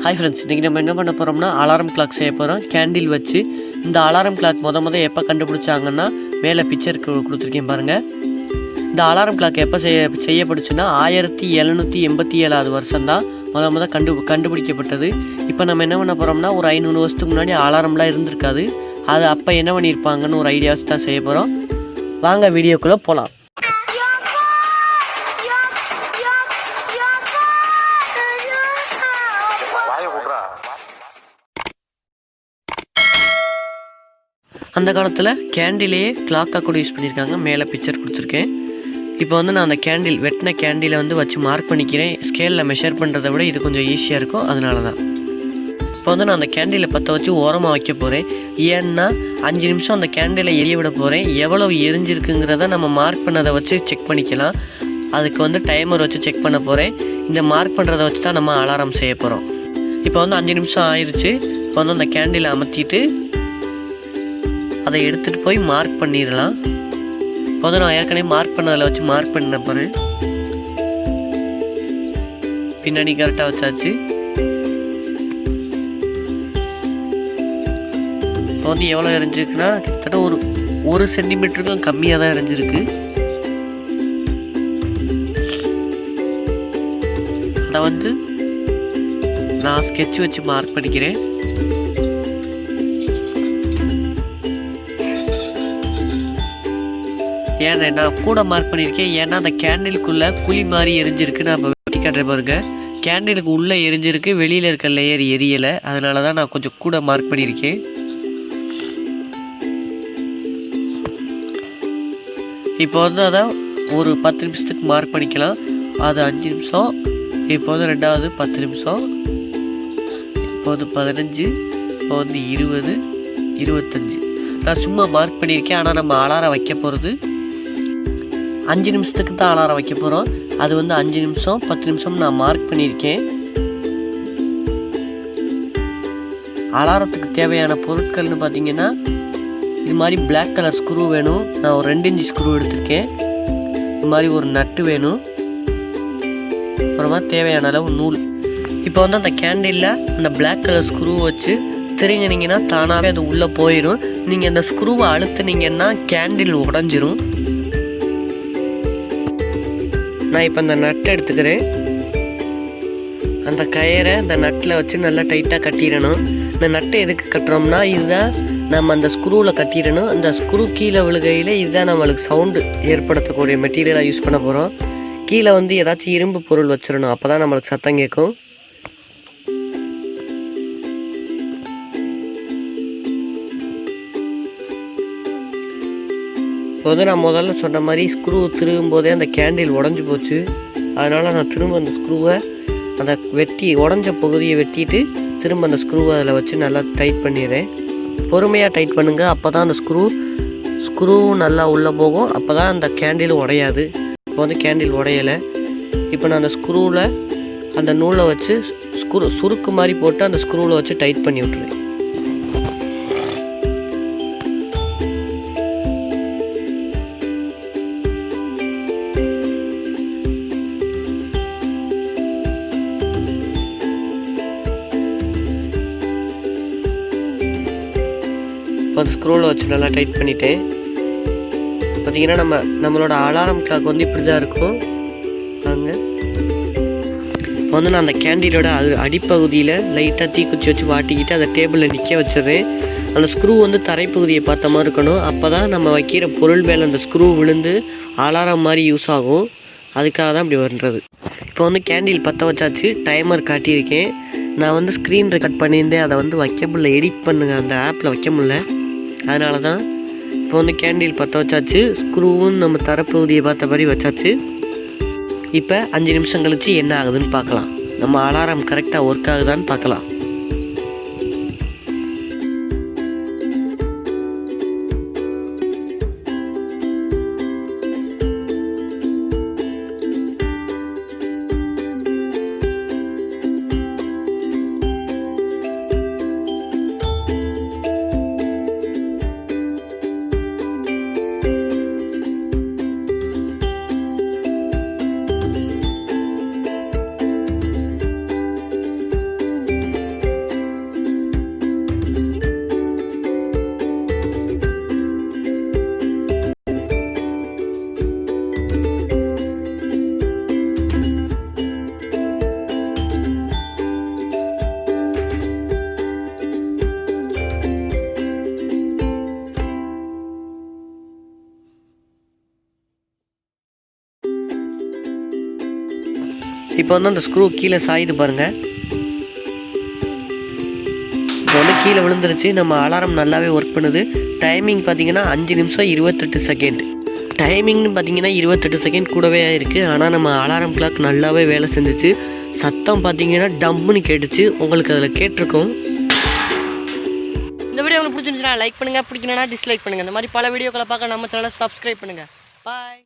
Hi friends, இன்றைக்கி நம்ம என்ன பண்ண போகிறோம்னா அலாரம் கிளாக் செய்ய போகிறோம். கேண்டில் வச்சு இந்த அலாரம் கிளாக் எப்போ கண்டுபிடிச்சாங்கன்னா மேலே பிக்சர் கொடுத்துருக்கேன் பாருங்கள். இந்த அலாரம் கிளாக் எப்போ செய்யப்பட்டுச்சுன்னா 1787 வருஷம்தான் கண்டுபிடிக்கப்பட்டது. இப்போ நம்ம என்ன பண்ண போகிறோம்னா ஒரு 500 வருஷத்துக்கு முன்னாடி அலாரம்லாம் இருந்திருக்காது. அது அப்போ என்ன பண்ணியிருப்பாங்கன்னு ஒரு ஐடியா வச்சு தான் செய்ய போகிறோம். வாங்க வீடியோக்குள்ளே போகலாம். அந்த காலத்தில் கேண்டிலையே கிளாக்காக கூட யூஸ் பண்ணியிருக்காங்க. மேலே பிக்சர் கொடுத்துருக்கேன். இப்போ நான் அந்த வெட்டின கேண்டிலை வச்சு மார்க் பண்ணிக்கிறேன். ஸ்கேலில் மெஷர் பண்ணுறதை விட இது கொஞ்சம் ஈஸியாக இருக்கும், அதனால தான். இப்போ நான் அந்த கேண்டிலை பற்ற வச்சு ஓரமாக வைக்க போகிறேன். ஏன்னா 5 நிமிஷம் அந்த கேண்டிலை எரிய விட போகிறேன். எவ்வளவு எரிஞ்சிருக்குங்கிறத நம்ம மார்க் பண்ணதை வச்சு செக் பண்ணிக்கலாம். அதுக்கு டைமர் வச்சு செக் பண்ண போகிறேன். இந்த மார்க் பண்ணுறதை வச்சு தான் நம்ம அலாரம் செய்ய போகிறோம். இப்போ 5 நிமிஷம் ஆயிடுச்சு. இப்போ அந்த கேண்டிலை அமர்த்திட்டு அதை எடுத்துகிட்டு போய் மார்க் பண்ணிடலாம். இப்போ நான் ஏற்கனவே மார்க் பண்ணதில் வச்சு மார்க் பண்ண போகிறேன். பின்னாடி கரெக்டாக வச்சாச்சு. இப்போ எவ்வளோ எரிஞ்சிருக்குன்னா கிட்டத்தட்ட ஒரு சென்டிமீட்டருக்கும் கம்மியாக தான் எரிஞ்சிருக்கு. அதை நான் ஸ்கெட்ச் வச்சு மார்க் பண்ணிக்கிறேன். ஏன்னா நான் கூட மார்க் பண்ணியிருக்கேன். ஏன்னா அந்த கேண்டிலுக்குள்ளே குழி மாதிரி எரிஞ்சிருக்கு. நான் இப்போ வெட்டி காட்டுறேன் பாருங்க. கேண்டிலுக்கு உள்ளே எரிஞ்சிருக்கு, வெளியில் இருக்க லேயர் எரியலை. அதனால தான் நான் கொஞ்சம் கூட மார்க் பண்ணியிருக்கேன். இப்போ அதை ஒரு 10 நிமிஷத்துக்கு மார்க் பண்ணிக்கலாம். அது 5 நிமிஷம். இப்போ ரெண்டாவது 10 நிமிஷம். இப்போ 15. இப்போ 20, 25. நான் சும்மா மார்க் பண்ணியிருக்கேன். ஆனால் நம்ம அலாரம் வைக்க போகிறது 5 நிமிஷத்துக்கு தான் அலாரம் வைக்க போகிறோம். அது 5 நிமிஷம் 10 நிமிஷம் நான் மார்க் பண்ணியிருக்கேன். அலாரத்துக்கு தேவையான பொருட்கள்னு பார்த்தீங்கன்னா இது மாதிரி பிளாக் கலர் ஸ்க்ரூ வேணும். நான் ஒரு 2 இன்ச் ஸ்க்ரூ எடுத்திருக்கேன். இது மாதிரி ஒரு நட்டு வேணும். அப்புறமா தேவையான அளவு நூல். இப்போ அந்த கேண்டிலில் அந்த பிளாக் கலர் ஸ்க்ரூவை வச்சு திருங்கினீங்கன்னா தானாகவே அது உள்ளே போயிடும். நீங்கள் அந்த ஸ்க்ரூவை அழுத்துனீங்கன்னா கேண்டில் உடஞ்சிரும். நான் இப்போ அந்த நட்டை எடுத்துக்கிறேன். அந்த கயிறை அந்த நட்டில் வச்சு நல்லா டைட்டாக கட்டிடணும். இந்த நட்டை எதுக்கு கட்டுறோம்னா இதுதான் நம்ம அந்த ஸ்க்ரூவில் கட்டிடணும். அந்த ஸ்க்ரூ கீழே விழுகையில் இதுதான் நம்மளுக்கு சவுண்டு ஏற்படுத்தக்கூடிய மெட்டீரியலாக யூஸ் பண்ண போகிறோம். கீழே ஏதாச்சும் இரும்பு பொருள் வச்சிடணும். அப்போ தான் நம்மளுக்கு சத்தம் கேட்கும். இப்போ நான் முதல்ல சொன்ன மாதிரி ஸ்க்ரூ திருகும் போதே அந்த கேண்டில் உடஞ்சி போச்சு. அதனால் நான் திரும்ப அந்த ஸ்க்ரூவை அந்த உடஞ்ச பகுதியை வெட்டிட்டு திரும்ப அந்த ஸ்க்ரூவை அதில் வச்சு நல்லா டைட் பண்ணிடுறேன். பொறுமையாக டைட் பண்ணுங்கள். அப்போ தான் அந்த ஸ்க்ரூவும் நல்லா உள்ளே போகும். அப்போ தான் அந்த கேண்டில் உடையாது. இப்போ கேண்டில் உடையலை. இப்போ நான் அந்த ஸ்க்ரூவில் அந்த நூலை வச்சு சுருக்கு மாதிரி போட்டு அந்த ஸ்க்ரூவில் வச்சு டைட் பண்ணி விட்டுருவேன். அந்த ஸ்க்ரூவில் வச்சு நல்லா டைட் பண்ணிட்டேன். பார்த்தீங்கன்னா நம்மளோட அலாரம் கிளாக் இப்படி தான் இருக்கும். அங்கே இப்போ நான் அந்த கேண்டிலோட அடிப்பகுதியில் லைட்டாக தீக்குச்சி வச்சு வாட்டிக்கிட்டு அதை டேபிளில் நிற்க வச்சிடுறேன். அந்த ஸ்க்ரூ தரைப்பகுதியை பார்த்த மாதிரி இருக்கணும். அப்போ தான் நம்ம வைக்கிற பொருள் மேலே அந்த ஸ்க்ரூ விழுந்து அலாரம் மாதிரி யூஸ் ஆகும். அதுக்காக தான் இப்படி பண்ணுறது. இப்போ கேண்டில் பற்ற வச்சாச்சு. டைமர் காட்டியிருக்கேன். நான் ஸ்க்ரீன் ரெக்கார்ட் பண்ணியிருந்தேன். அதை வைக்க முடியல, எடிட் பண்ணுங்க அந்த ஆப்பில் வைக்க முடியல. அதனால தான் இப்போ கேண்டில் பற்ற வச்சாச்சு. ஸ்க்ரூவும் நம்ம தரப்பகுதியை பார்த்த மாதிரி வச்சாச்சு. இப்போ 5 நிமிஷம் கழிச்சு என்ன ஆகுதுன்னு பார்க்கலாம். நம்ம அலாரம் கரெக்டாக ஒர்க் ஆகுதான்னு பார்க்கலாம். இப்போ வந்து அந்த ஸ்க்ரூ கீழே சாயுது பாருங்கள். இப்போ வந்து கீழே விழுந்துருச்சு. நம்ம அலாரம் நல்லாவே ஒர்க் பண்ணுது. டைமிங் பார்த்தீங்கன்னா 5 நிமிஷம் 28 செகண்ட். டைமிங்னு பார்த்தீங்கன்னா 28 செகண்ட் கூடவே இருக்குது. ஆனால் நம்ம அலாரம் கிளாக் நல்லாவே வேலை செஞ்சிச்சு. சத்தம் பார்த்தீங்கன்னா டம்முன்னு கேட்டுச்சு. உங்களுக்கு அதில் கேட்டிருக்கோம். இந்த வீடியோ உங்களுக்கு பிடிச்சிருந்துச்சுன்னா லைக் பண்ணுங்கள், பிடிக்கலன்னா டிஸ்லைக் பண்ணுங்கள். இந்த மாதிரி பல வீடியோக்களை பார்க்க நம்ம சேனலை சப்ஸ்கிரைப் பண்ணுங்கள். பாய்.